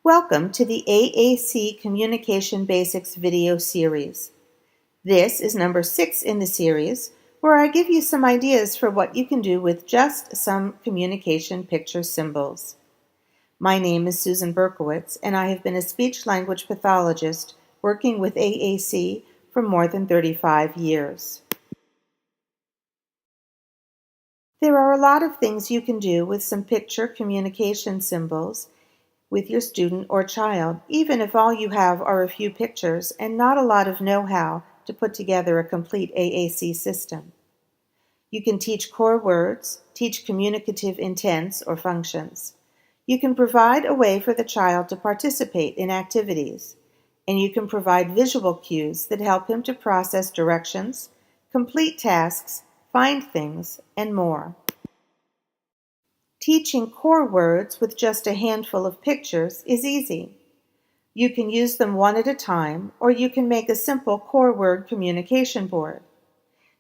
Welcome to the AAC Communication Basics video series. This is number 6 in the series, where I give you some ideas for what you can do with just some communication picture symbols. My name is Susan Berkowitz, and I have been a speech-language pathologist working with AAC for more than 35 years. There are a lot of things you can do with some picture communication symbols with your student or child, even if all you have are a few pictures and not a lot of know-how to put together a complete AAC system. You can teach core words, teach communicative intents or functions. You can provide a way for the child to participate in activities, and you can provide visual cues that help him to process directions, complete tasks, find things, and more. Teaching core words with just a handful of pictures is easy. You can use them one at a time, or you can make a simple core word communication board.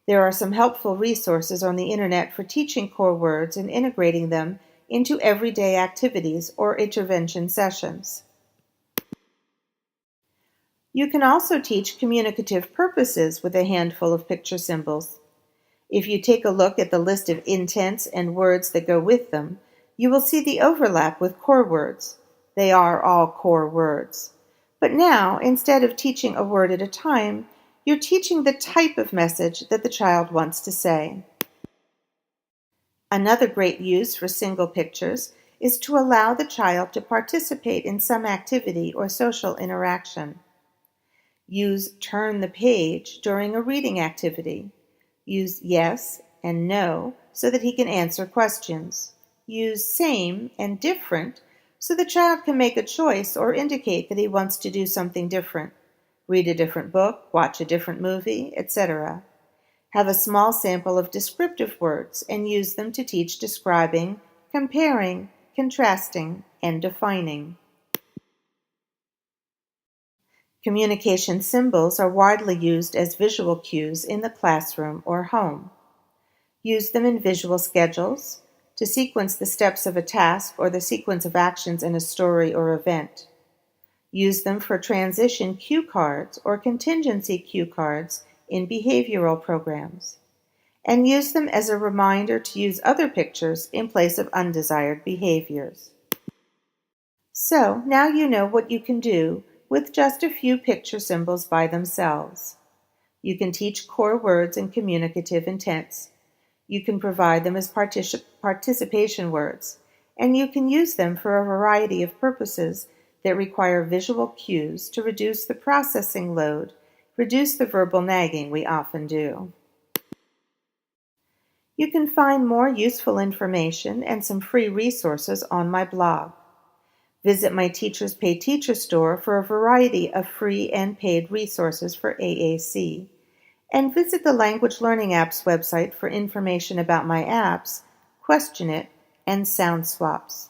There are some helpful resources on the internet for teaching core words and integrating them into everyday activities or intervention sessions. You can also teach communicative purposes with a handful of picture symbols. If you take a look at the list of intents and words that go with them, you will see the overlap with core words. They are all core words. But now, instead of teaching a word at a time, you're teaching the type of message that the child wants to say. Another great use for single pictures is to allow the child to participate in some activity or social interaction. Use turn the page during a reading activity. Use yes and no so that he can answer questions. Use same and different so the child can make a choice or indicate that he wants to do something different. Read a different book, watch a different movie, etc. Have a small sample of descriptive words and use them to teach describing, comparing, contrasting, and defining. Communication symbols are widely used as visual cues in the classroom or home. Use them in visual schedules, to sequence the steps of a task or the sequence of actions in a story or event. Use them for transition cue cards or contingency cue cards in behavioral programs. And use them as a reminder to use other pictures in place of undesired behaviors. So, now you know what you can do with just a few picture symbols by themselves. You can teach core words and communicative intents. You can provide them as participation words, and you can use them for a variety of purposes that require visual cues to reduce the processing load, reduce the verbal nagging we often do. You can find more useful information and some free resources on my blog. Visit my Teachers Pay Teacher store for a variety of free and paid resources for AAC. And visit the Language Learning Apps website for information about my apps, Question It, and Sound Swaps.